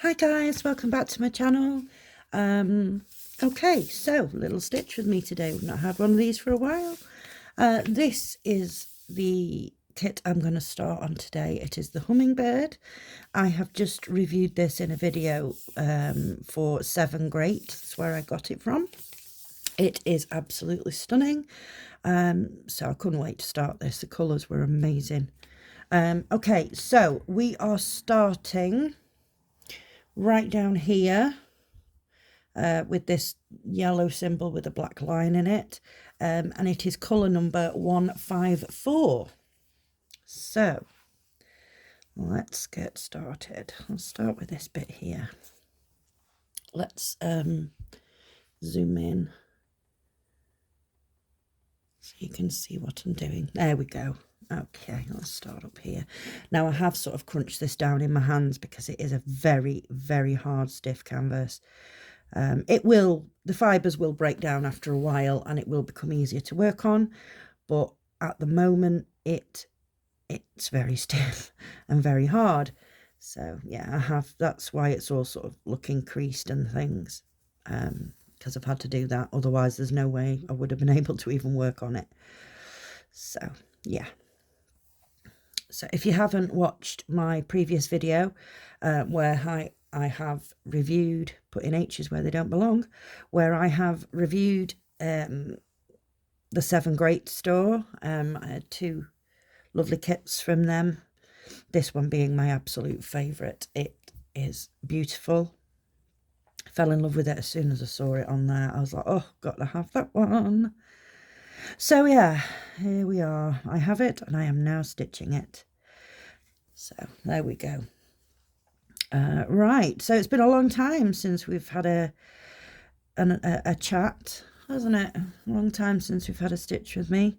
Hi guys, welcome back to my channel. Okay, so little stitch with me today. We've not had one of these for a while. This is the kit I'm going to start on today. It is the Hummingbird. I have just reviewed this in a video for 7 Great. That's where I got it from. It is absolutely stunning. So I couldn't wait to start this. The colours were amazing. Okay, so we are starting right down here with this yellow symbol with a black line in it, and it is colour number 154. So let's get started. I'll start with this bit here. Let's zoom in so you can see what I'm doing. There we go. Okay, let's start up here. Now I have sort of crunched this down in my hands because it is a very, very hard, stiff canvas. The fibres will break down after a while and it will become easier to work on, but at the moment it's very stiff and very hard. So yeah, that's why it's all sort of looking creased and things, because I've had to do that, otherwise there's no way I would have been able to even work on it. So yeah. So if you haven't watched my previous video where I have reviewed, putting H's where they don't belong, where I have reviewed the 7 Great store. I had 2 lovely kits from them, this one being my absolute favourite. It is beautiful. I fell in love with it as soon as I saw it on there. I was like, oh, got to have that one. So yeah, here we are. I have it and I am now stitching it. So there we go. Right, so it's been a long time since we've had a chat, hasn't it? A long time since we've had a stitch with me.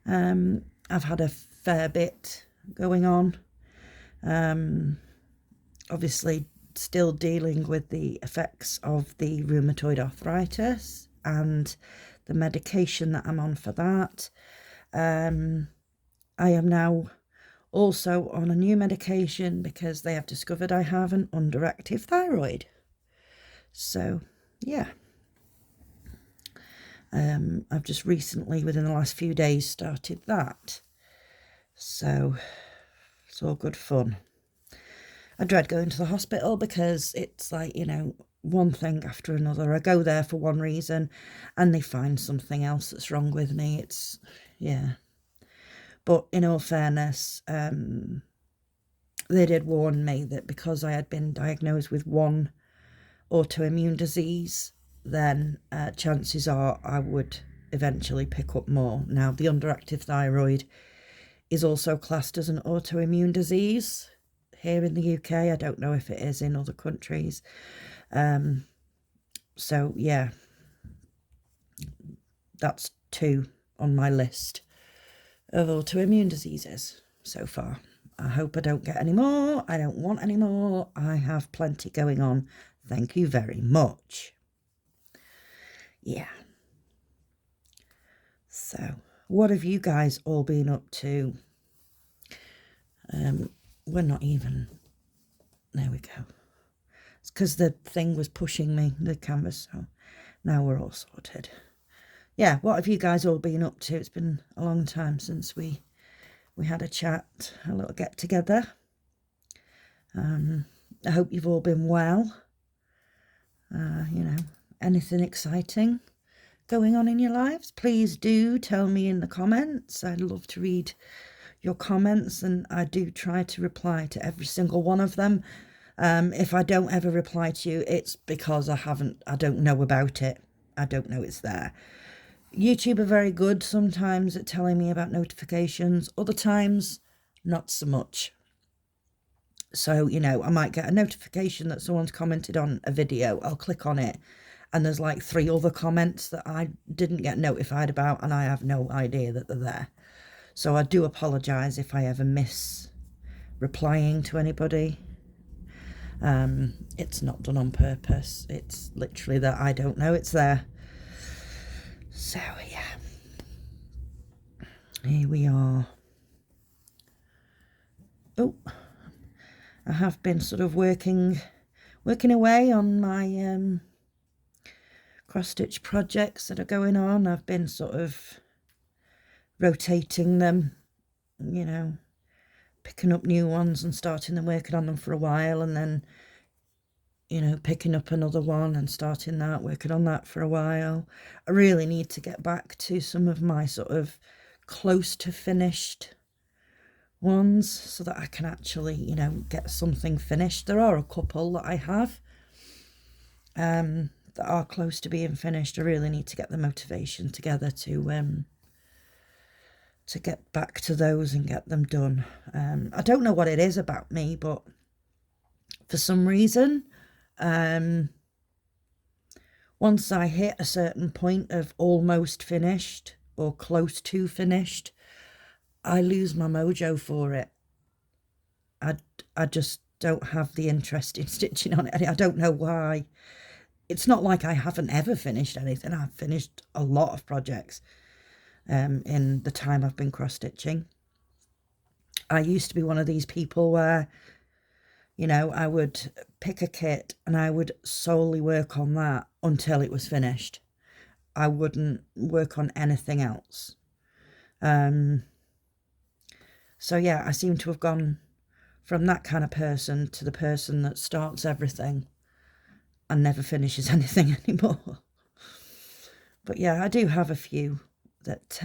I've had a fair bit going on. Obviously still dealing with the effects of the rheumatoid arthritis and the medication that I'm on for that. I am now also on a new medication because they have discovered I have an underactive thyroid. So yeah, I've just recently, within the last few days, started that. So it's all good fun. I dread going to the hospital because it's like, you know, one thing after another. I go there for one reason and they find something else that's wrong with me. It's, yeah. But in all fairness, they did warn me that because I had been diagnosed with one autoimmune disease, then chances are I would eventually pick up more. Now, the underactive thyroid is also classed as an autoimmune disease here in the UK. I don't know if it is in other countries. So yeah, that's 2 on my list of autoimmune diseases so far. I hope I don't get any more. I don't want any more. I have plenty going on. Thank you very much. Yeah. So, what have you guys all been up to? We're not even... There we go. It's because the thing was pushing me, the canvas, so now we're all sorted. Yeah, what have you guys all been up to? It's been a long time since we had a chat, a little get together. I hope you've all been well. You know, anything exciting going on in your lives, please do tell me in the comments. I'd love to read your comments, and I do try to reply to every single one of them. If I don't ever reply to you, it's because I don't know about it. I don't know it's there. YouTube are very good sometimes at telling me about notifications, other times not so much. So, you know, I might get a notification that someone's commented on a video. I'll click on it and there's like 3 other comments that I didn't get notified about and I have no idea that they're there. So I do apologise if I ever miss replying to anybody. It's not done on purpose. It's literally that I don't know it's there. So yeah, here we are. Oh, I have been sort of working working away on my cross-stitch projects that are going on. I've been sort of rotating them, you know, picking up new ones and starting them, working on them for a while, and then, you know, picking up another one and starting that, working on that for a while. I really need to get back to some of my sort of close to finished ones so that I can actually, you know, get something finished. There are a couple that I have that are close to being finished. I really need to get the motivation together to get back to those and get them done. I don't know what it is about me, but for some reason, once I hit a certain point of almost finished or close to finished, I lose my mojo for it. I just don't have the interest in stitching on it. I don't know why. It's not like I haven't ever finished anything. I've finished a lot of projects in the time I've been cross-stitching. I used to be one of these people where, you know, I would pick a kit and I would solely work on that until it was finished. I wouldn't work on anything else. So yeah, I seem to have gone from that kind of person to the person that starts everything and never finishes anything anymore. But yeah, I do have a few that,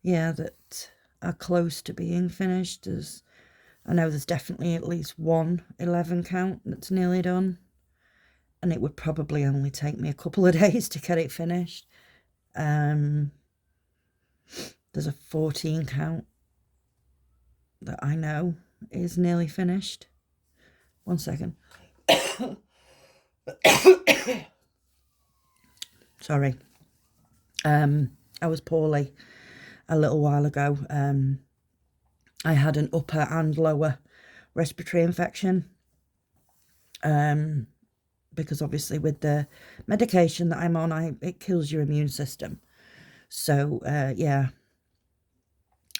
yeah, that are close to being finished. I know there's definitely at least one 11 count that's nearly done, and it would probably only take me a couple of days to get it finished. There's a 14 count that I know is nearly finished. One second. Sorry. I was poorly a little while ago. I had an upper and lower respiratory infection. Because obviously with the medication that I'm on, it kills your immune system. So, yeah,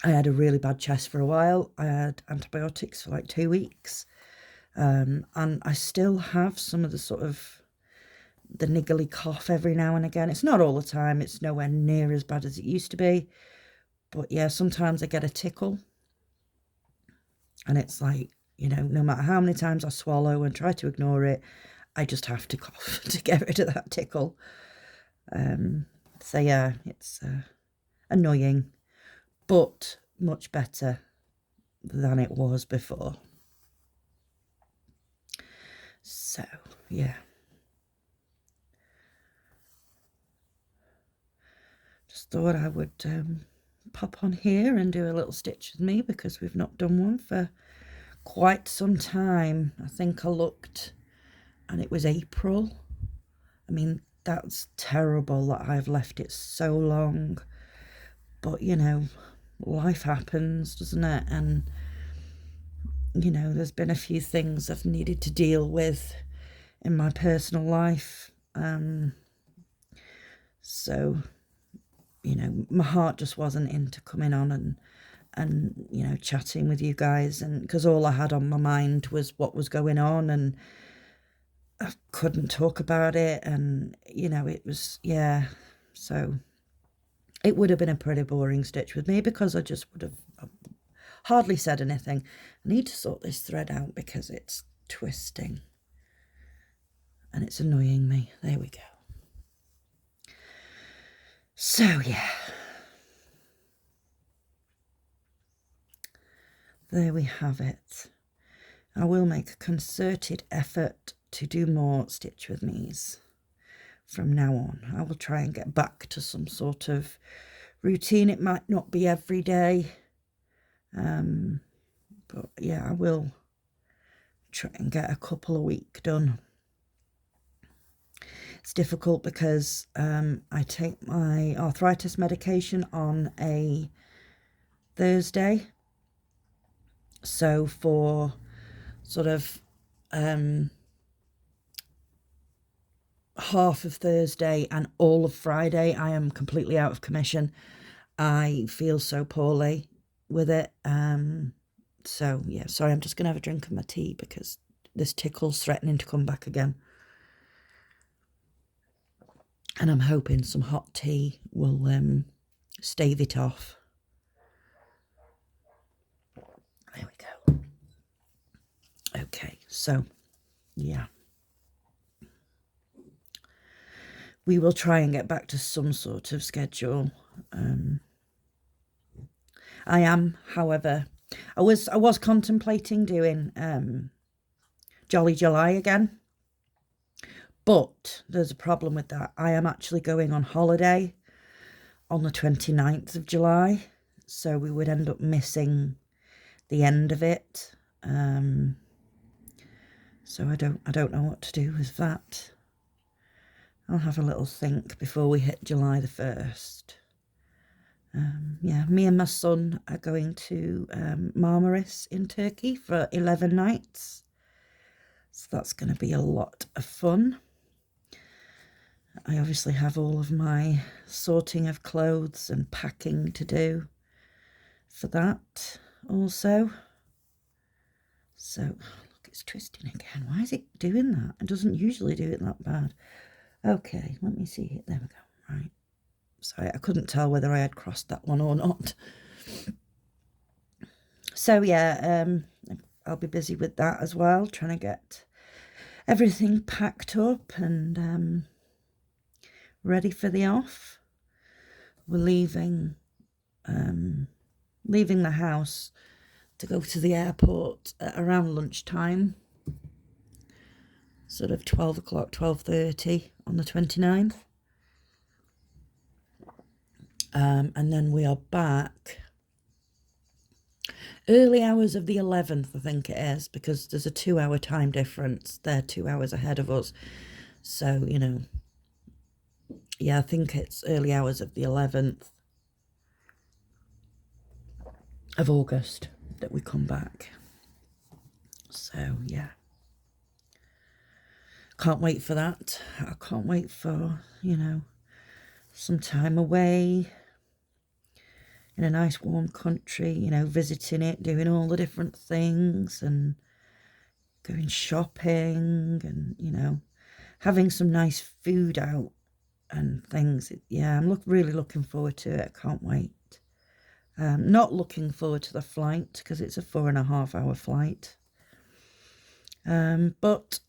I had a really bad chest for a while. I had antibiotics for like 2 weeks. And I still have some of the sort of the niggly cough every now and again. It's not all the time. It's nowhere near as bad as it used to be. But yeah, sometimes I get a tickle. And it's like, you know, no matter how many times I swallow and try to ignore it, I just have to cough to get rid of that tickle. So yeah, it's annoying, but much better than it was before. So yeah. Just thought I would pop on here and do a little stitch with me, because we've not done one for quite some time. I think I looked and it was April. I mean, that's terrible that I've left it so long, but you know, life happens, doesn't it? And you know, there's been a few things I've needed to deal with in my personal life. So, you know, my heart just wasn't into coming on and you know, chatting with you guys, and because all I had on my mind was what was going on, and I couldn't talk about it, and you know, it was, yeah, so it would have been a pretty boring stitch with me, because I just would have hardly said anything. I need to sort this thread out because it's twisting and it's annoying me. There we go. So yeah, there we have it. I will make a concerted effort to do more Stitch With Me's from now on. I will try and get back to some sort of routine. It might not be every day, but yeah, I will try and get a couple a week done. It's difficult because I take my arthritis medication on a Thursday, so for sort of half of Thursday and all of Friday, I am completely out of commission. I feel so poorly with it. So, yeah, sorry, I'm just going to have a drink of my tea because this tickle's threatening to come back again. And I'm hoping some hot tea will stave it off. There we go. Okay, so, yeah. We will try and get back to some sort of schedule. I am, however, I was contemplating doing Jolly July again, but there's a problem with that. I am actually going on holiday on the 29th of July, so we would end up missing the end of it. So I don't know what to do with that. I'll have a little think before we hit July the 1st. Yeah, me and my son are going to Marmaris in Turkey for 11 nights. So that's going to be a lot of fun. I obviously have all of my sorting of clothes and packing to do for that also. So, look, it's twisting again. Why is it doing that? It doesn't usually do it that bad. Okay, let me see. There we go. Right. Sorry, I couldn't tell whether I had crossed that one or not. So, yeah, I'll be busy with that as well, trying to get everything packed up and ready for the off. We're leaving the house to go to the airport at around lunchtime, sort of 12 o'clock, 12:30 on the 29th. And then we are back early hours of the 11th, I think it is, because there's a 2-hour time difference. They're 2 hours ahead of us. So, you know, yeah, I think it's early hours of the 11th of August that we come back. So, yeah. Can't wait for that. I can't wait for, you know, some time away in a nice warm country, you know, visiting it, doing all the different things and going shopping and, you know, having some nice food out and things. Yeah, I'm really looking forward to it. I can't wait. Not looking forward to the flight because it's a 4.5-hour flight. But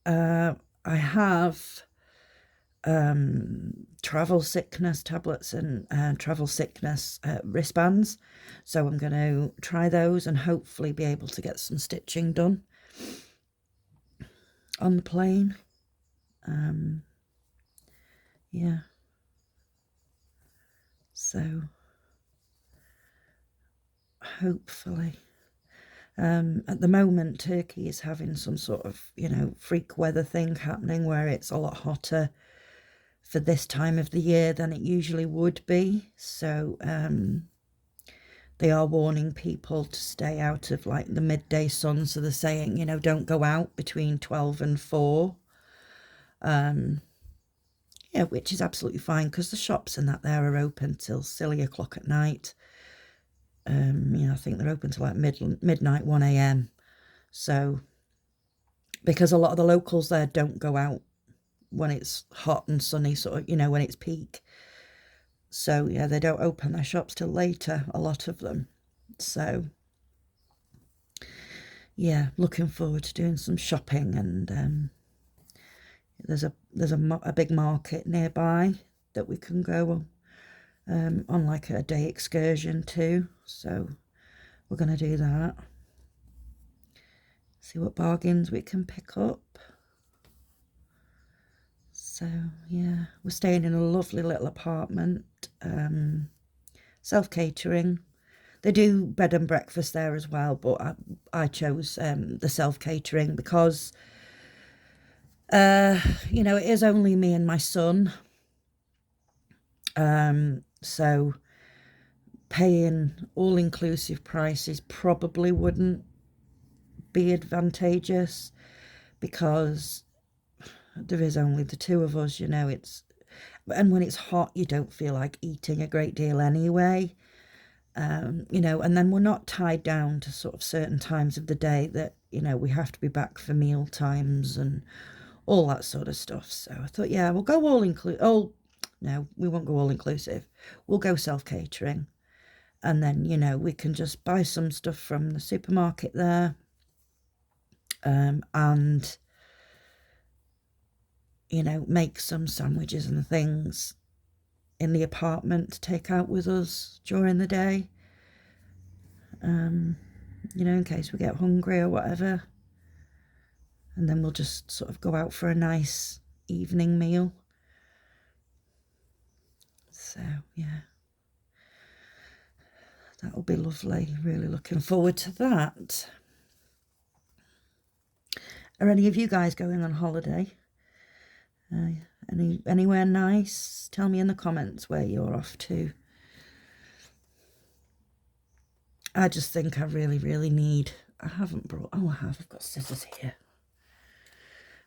I have travel sickness tablets and travel sickness wristbands, so I'm going to try those and hopefully be able to get some stitching done on the plane. Yeah, so hopefully at the moment Turkey is having some sort of, you know, freak weather thing happening where it's a lot hotter for this time of the year than it usually would be. So they are warning people to stay out of like the midday sun. So they're saying, you know, don't go out between 12 and 4. Yeah, which is absolutely fine because the shops and that there are open till silly o'clock at night. You know, I think they're open till like midnight, 1 a.m. So, because a lot of the locals there don't go out when it's hot and sunny, sort of, you know, when it's peak. So, yeah, they don't open their shops till later, a lot of them. So, yeah, looking forward to doing some shopping. And there's a big market nearby that we can go on like a day excursion to. So, we're going to do that. See what bargains we can pick up. So, yeah, we're staying in a lovely little apartment, self-catering. They do bed and breakfast there as well, but I chose the self-catering because, you know, it is only me and my son. So paying all-inclusive prices probably wouldn't be advantageous because there is only the two of us, you know. And when it's hot, you don't feel like eating a great deal anyway. you know, and then we're not tied down to sort of certain times of the day that, you know, we have to be back for meal times and all that sort of stuff. So I thought, yeah, we'll go all inclusive. Oh, no, we won't go all inclusive. We'll go self-catering. And then, you know, we can just buy some stuff from the supermarket there. And, you know, make some sandwiches and things in the apartment to take out with us during the day. You know, in case we get hungry or whatever. And then we'll just sort of go out for a nice evening meal. So, yeah. That'll be lovely. Really looking forward to that. Are any of you guys going on holiday? Anywhere nice? Tell me in the comments where you're off to. I just think I really, really need... I haven't brought... Oh, I have. I've got scissors here.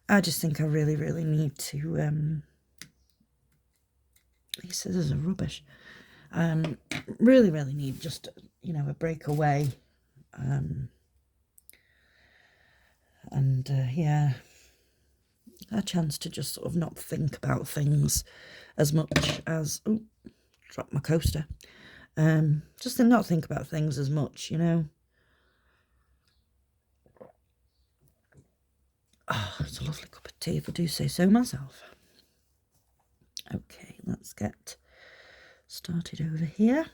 I just think I really, really need to... These scissors are rubbish. Really, really need just, you know, a break away. Yeah, a chance to just sort of not think about things as much as... Oh, dropped my coaster. Just to not think about things as much, you know. Oh, it's a lovely cup of tea, if I do say so myself. Okay, let's get started over here.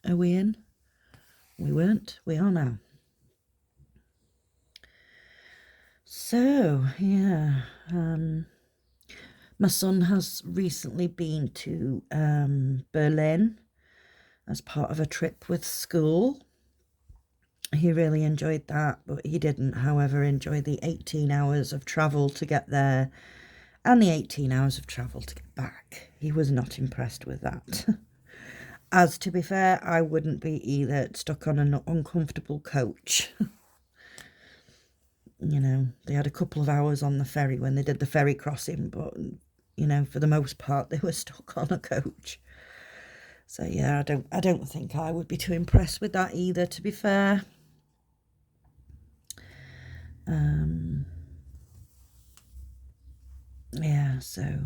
Are we in? We weren't. We are now. So, yeah. My son has recently been to Berlin as part of a trip with school. He really enjoyed that, but he didn't, however, enjoy the 18 hours of travel to get there and the 18 hours of travel to get back. He was not impressed with that. As to be fair, I wouldn't be either, stuck on an uncomfortable coach. You know, they had a couple of hours on the ferry when they did the ferry crossing, but, you know, for the most part, they were stuck on a coach. So, yeah, I don't think I would be too impressed with that either, to be fair. Yeah, so...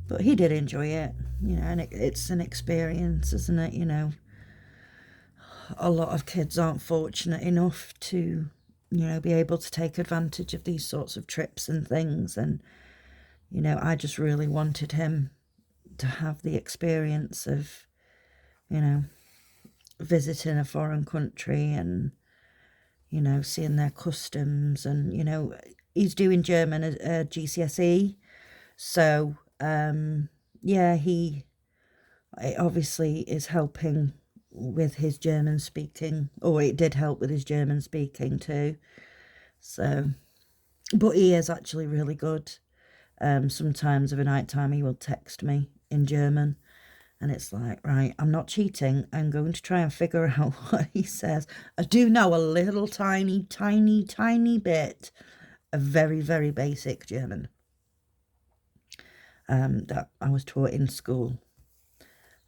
But he did enjoy it, you know, and it's an experience, isn't it, you know. A lot of kids aren't fortunate enough to, you know, be able to take advantage of these sorts of trips and things. And, you know, I just really wanted him to have the experience of, you know, visiting a foreign country and, you know, seeing their customs. And, you know, he's doing German at GCSE. So, yeah, it obviously is helping with his German speaking, or it did help with his German speaking too. So, but he is actually really good. Sometimes of a night time he will text me in German, and it's like, right, I'm not cheating. I'm going to try and figure out what he says. I do know a little tiny bit of very, very basic German that I was taught in school.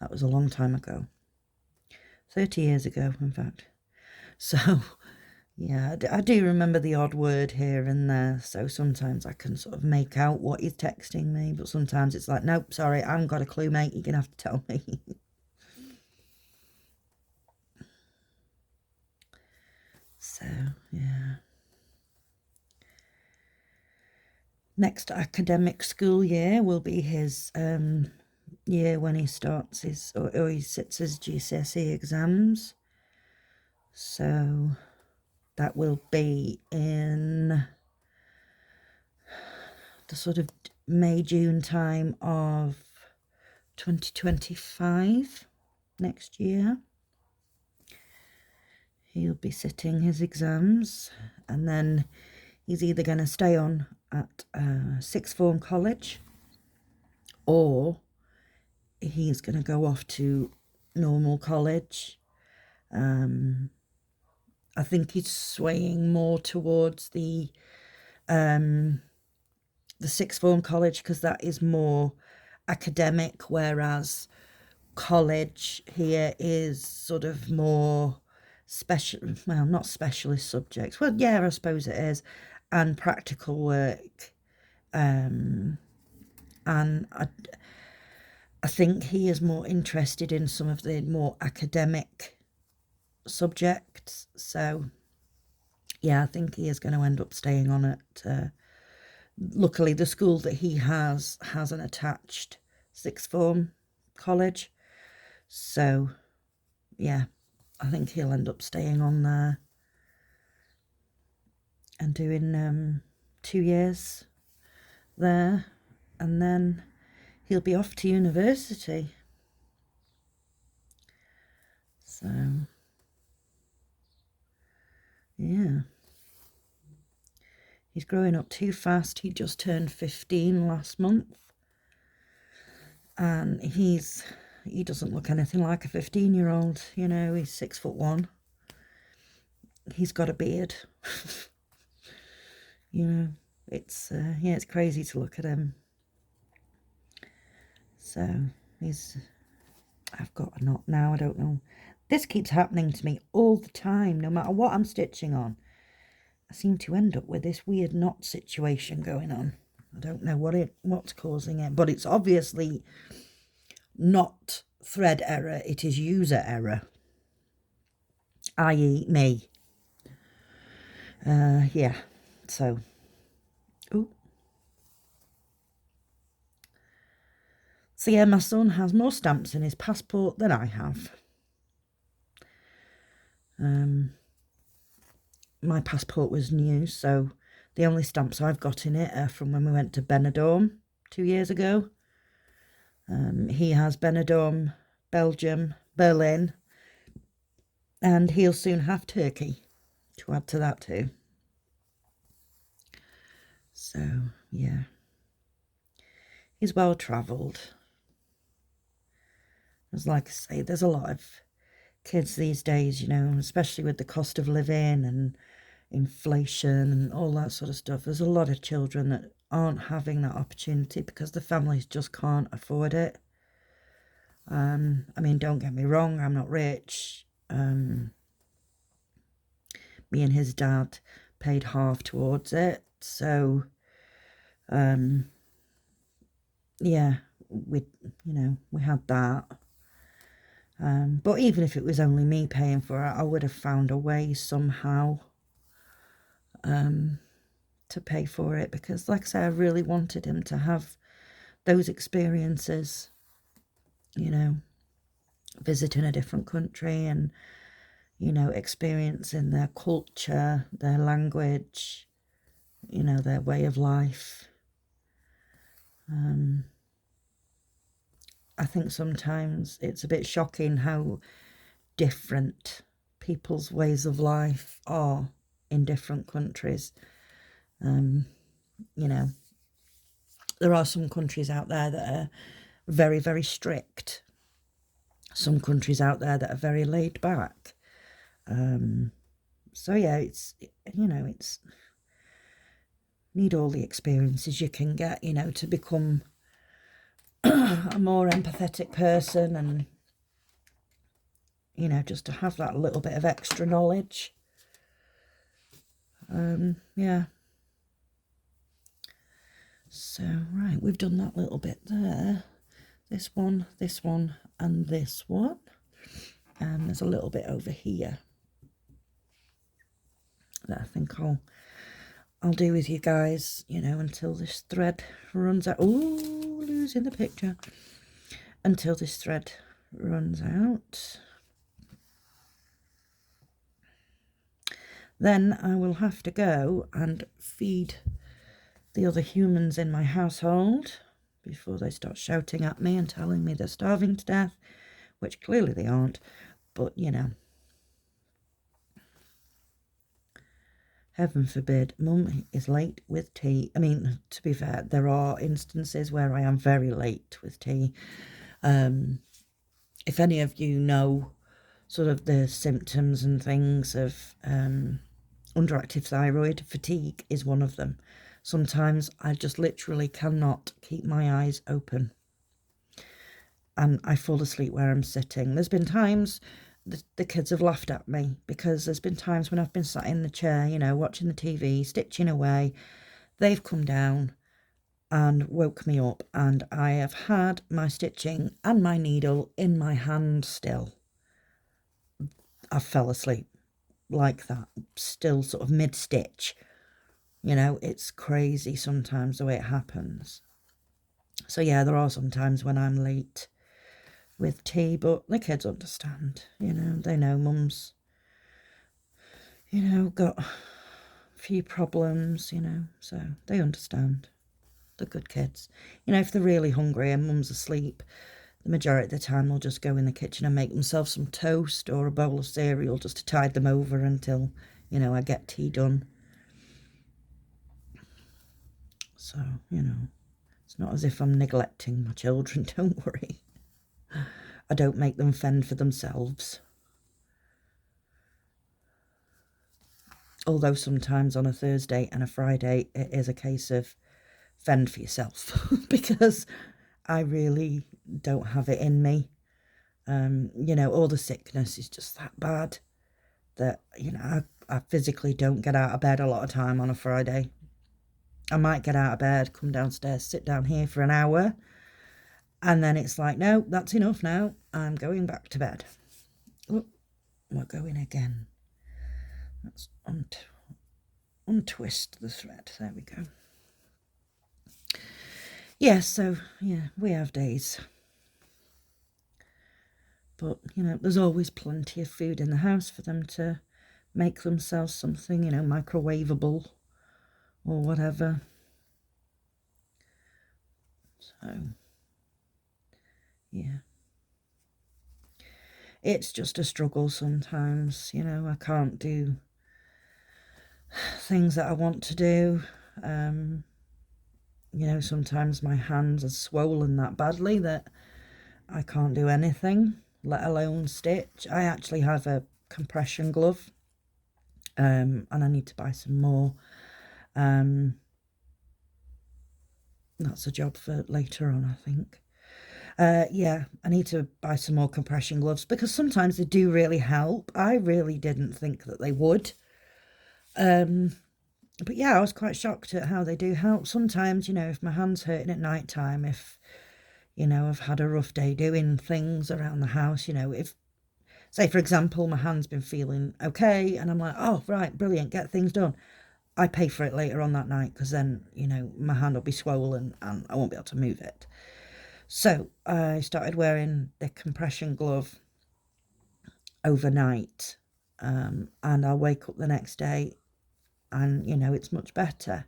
That was a long time ago. 30 years ago, in fact. So, yeah, I do remember the odd word here and there. So sometimes I can sort of make out what he's texting me. But sometimes it's like, nope, sorry, I haven't got a clue, mate. You're going to have to tell me. So, yeah. Next academic school year will be his year when he starts his, or he sits his GCSE exams. So that will be in the sort of May, June time of 2025, next year. He'll be sitting his exams, and then he's either going to stay on at sixth form college, or he's going to go off to normal college. I think he's swaying more towards the the sixth form college, because that is more academic, whereas college here is sort of more special, well, not specialist subjects, well, yeah, I suppose it is, and practical work. And I think he is more interested in some of the more academic subjects. So, yeah, I think he is going to end up staying on at. Luckily, the school that he has an attached sixth form college. So, yeah, I think he'll end up staying on there and doing 2 years there, and then he'll be off to university. So, yeah. He's growing up too fast. He just turned 15 last month. And he doesn't look anything like a 15-year-old, you know, he's 6'1". He's got a beard. You know, it's yeah, it's crazy to look at him. So I've got a knot now, I don't know. This keeps happening to me all the time, no matter what I'm stitching on. I seem to end up with this weird knot situation going on. I don't know what's causing it, but it's obviously not thread error, it is user error, i.e. me. Yeah, so, ooh. So yeah, my son has more stamps in his passport than I have. My passport was new, so the only stamps I've got in it are from when we went to Benidorm 2 years ago. He has Benidorm, Belgium, Berlin, and he'll soon have Turkey to add to that too. So, yeah. He's well travelled. As like I say, there's a lot of kids these days, you know, especially with the cost of living and inflation and all that sort of stuff. There's a lot of children that aren't having that opportunity because the families just can't afford it. I mean, don't get me wrong, I'm not rich. Me and his dad paid half towards it, so yeah, we had that. But even if it was only me paying for it, I would have found a way somehow to pay for it, because like I say, I really wanted him to have those experiences, you know, visiting a different country and, you know, experiencing their culture, their language, you know, their way of life. I think sometimes it's a bit shocking how different people's ways of life are in different countries. You know, there are some countries out there that are very, very strict. Some countries out there that are very laid back. So yeah, it's, you know, it's need all the experiences you can get, you know, to become a more empathetic person, and, you know, just to have that little bit of extra knowledge. Yeah. So, right, we've done that little bit there. This one, and this one. There's a little bit over here that I think I'll do with you guys, you know, until this thread runs out. Ooh, losing the picture. Until this thread runs out. Then I will have to go and feed the other humans in my household before they start shouting at me and telling me they're starving to death, which clearly they aren't, but, you know. Heaven forbid, Mum is late with tea. I mean, to be fair, there are instances where I am very late with tea. If any of you know sort of the symptoms and things of underactive thyroid, fatigue is one of them. Sometimes I just literally cannot keep my eyes open, and I fall asleep where I'm sitting. There's been times the kids have laughed at me, because there's been times when I've been sat in the chair, you know, watching the TV, stitching away. They've come down and woke me up, and I have had my stitching and my needle in my hand still. I fell asleep like that, still sort of mid-stitch. You know, it's crazy sometimes the way it happens. So yeah, there are some times when I'm late with tea, but the kids understand, you know, they know mum's, you know, got a few problems, you know, so they understand. They're good kids. You know, if they're really hungry and mum's asleep, the majority of the time they'll just go in the kitchen and make themselves some toast or a bowl of cereal just to tide them over until, you know, I get tea done. So, you know, it's not as if I'm neglecting my children, don't worry. I don't make them fend for themselves. Although sometimes on a Thursday and a Friday, it is a case of fend for yourself because I really don't have it in me. You know, all the sickness is just that bad that, you know, I physically don't get out of bed a lot of time on a Friday. I might get out of bed, come downstairs, sit down here for an hour, and then it's like, no, that's enough now. I'm going back to bed. Oh, we're going again. Let's untwist the thread. There we go. Yeah, so, yeah, we have days. But, you know, there's always plenty of food in the house for them to make themselves something, you know, microwavable or whatever. So, yeah. It's just a struggle sometimes, you know, I can't do things that I want to do. You know, sometimes my hands are swollen that badly that I can't do anything, let alone stitch. I actually have a compression glove, and I need to buy some more. That's a job for later on, I think. Yeah, I need to buy some more compression gloves because sometimes they do really help. I really didn't think that they would. But yeah, I was quite shocked at how they do help. Sometimes, you know, if my hand's hurting at night time, if, you know, I've had a rough day doing things around the house, you know, if, say, for example, my hand's been feeling okay and I'm like, oh, right, brilliant, get things done. I pay for it later on that night because then, you know, my hand will be swollen and I won't be able to move it. So I started wearing the compression glove overnight, and I'll wake up the next day and, you know, it's much better.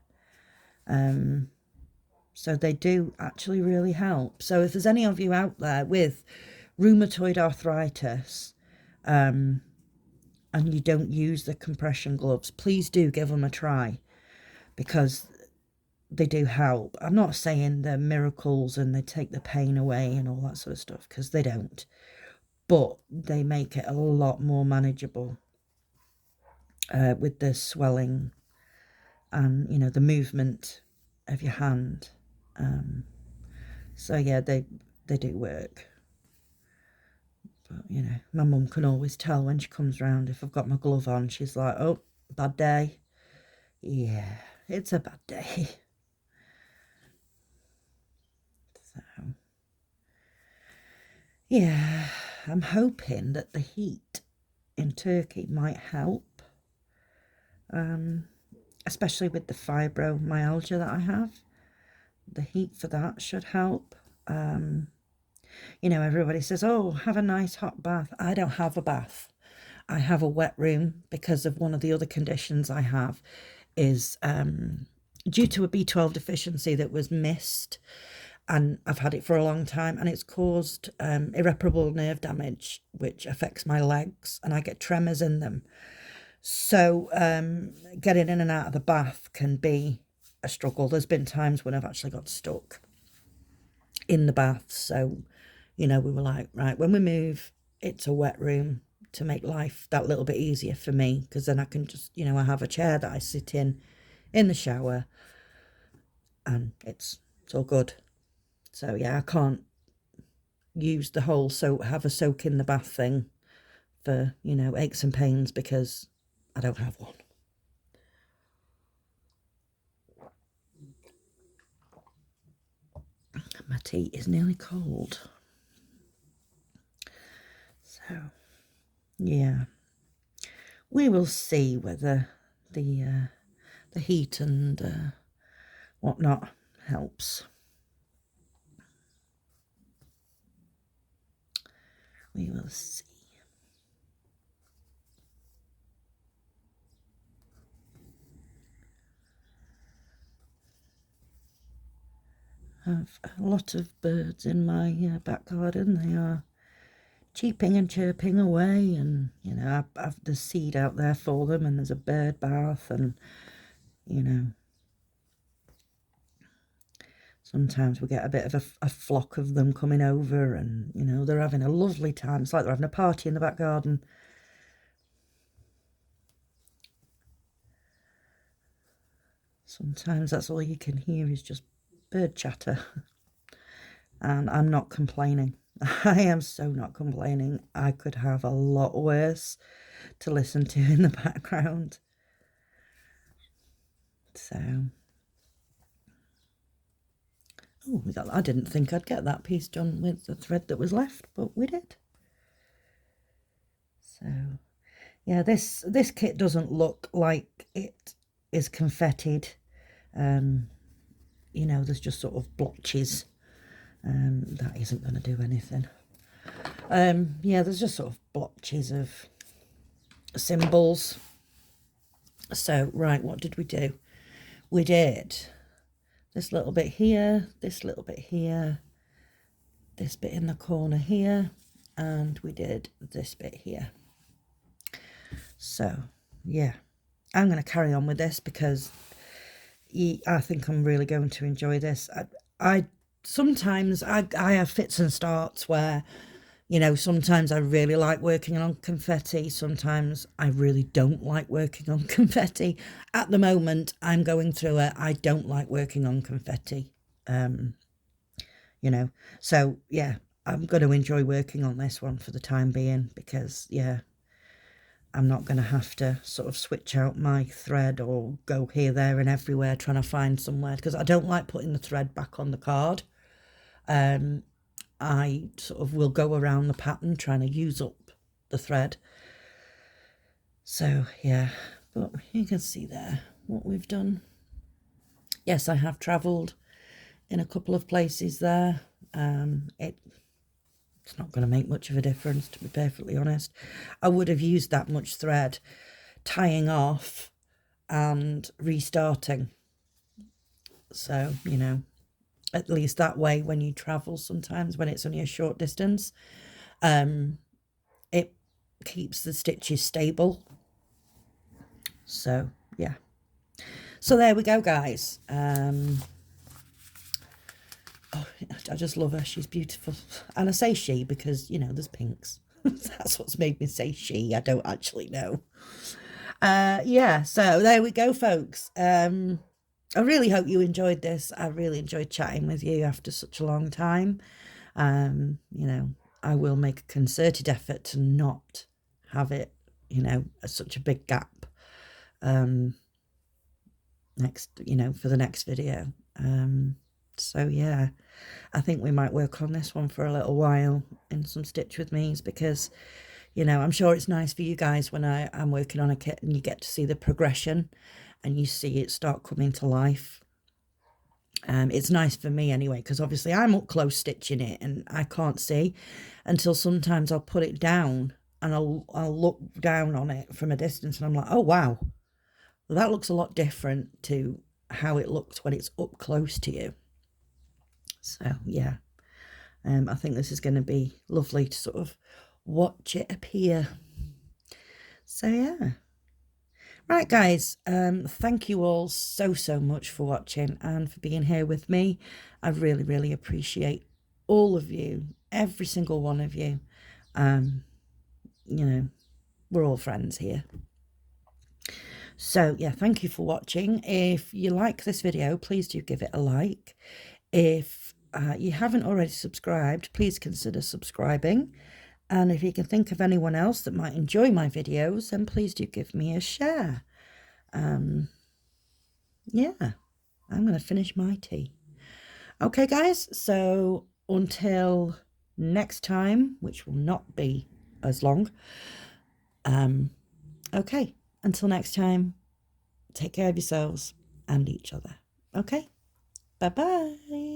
So they do actually really help. So if there's any of you out there with rheumatoid arthritis, and you don't use the compression gloves, please do give them a try because they do help. I'm not saying they're miracles and they take the pain away and all that sort of stuff, because they don't. But they make it a lot more manageable with the swelling and, you know, the movement of your hand. So yeah, they do work. But, you know, my mum can always tell when she comes round if I've got my glove on. She's like, oh, bad day. Yeah, it's a bad day. So, yeah, I'm hoping that the heat in Turkey might help, especially with the fibromyalgia that I have. The heat for that should help. You know, everybody says, oh, have a nice hot bath. I don't have a bath. I have a wet room because of one of the other conditions I have is due to a B12 deficiency that was missed, and I've had it for a long time, and it's caused irreparable nerve damage, which affects my legs, and I get tremors in them. So getting in and out of the bath can be a struggle. There's been times when I've actually got stuck in the bath. So, you know, we were like, right, when we move, it's a wet room to make life that little bit easier for me, because then I can just, you know, I have a chair that I sit in the shower, and it's all good. So yeah, I can't use the whole have a soak in the bath thing for, you know, aches and pains, because I don't have one. My tea is nearly cold. So yeah, we will see whether the heat and whatnot helps. We will see. I have a lot of birds in my back garden. They are cheeping and chirping away, and you know, I've the seed out there for them, and there's a bird bath, and you know, sometimes we get a bit of a flock of them coming over, and you know, they're having a lovely time. It's like they're having a party in the back garden. Sometimes that's all you can hear is just bird chatter. And I'm not complaining. I am so not complaining. I could have a lot worse to listen to in the background. So, oh, I didn't think I'd get that piece done with the thread that was left, but we did. So, yeah, this kit doesn't look like it is confettied. You know, there's just sort of blotches. That isn't going to do anything. Yeah, there's just sort of blotches of symbols. So, right, what did we do? We did this little bit here, this little bit here, this bit in the corner here, and we did this bit here. So, yeah, I'm going to carry on with this because I think I'm really going to enjoy this. I sometimes I have fits and starts where, you know, sometimes I really like working on confetti. Sometimes I really don't like working on confetti. At the moment, I'm going through it. I don't like working on confetti. You know, so yeah, I'm going to enjoy working on this one for the time being because, yeah, I'm not going to have to sort of switch out my thread or go here, there and everywhere trying to find somewhere, because I don't like putting the thread back on the card. I sort of will go around the pattern trying to use up the thread. So yeah, but you can see there what we've done. Yes, I have travelled in a couple of places there. It's not going to make much of a difference, to be perfectly honest. I would have used that much thread tying off and restarting. So, you know, at least that way when you travel sometimes, when it's only a short distance, it keeps the stitches stable. So, yeah. So there we go, guys. Oh, I just love her. She's beautiful. And I say she because, you know, there's pinks. That's what's made me say she. I don't actually know. Yeah, so there we go, folks. I really hope you enjoyed this. I really enjoyed chatting with you after such a long time. You know, I will make a concerted effort to not have it, you know, such a big gap next, you know, for the next video. So yeah, I think we might work on this one for a little while in some Stitch With Me's, because, you know, I'm sure it's nice for you guys when I'm working on a kit and you get to see the progression and you see it start coming to life. It's nice for me anyway, because obviously I'm up close stitching it and I can't see until sometimes I'll put it down and I'll look down on it from a distance and I'm like, oh wow, well, that looks a lot different to how it looked when it's up close to you. So yeah, I think this is going to be lovely to sort of watch it appear. So yeah. Right, guys, thank you all so much for watching and for being here with me. I really appreciate all of you, every single one of you. You know, we're all friends here. So yeah, thank you for watching. If you like this video, please do give it a like. If you haven't already subscribed, please consider subscribing. And if you can think of anyone else that might enjoy my videos, then please do give me a share. Yeah, I'm going to finish my tea. Okay, guys, so until next time, which will not be as long. Okay, until next time, take care of yourselves and each other. Okay, bye-bye.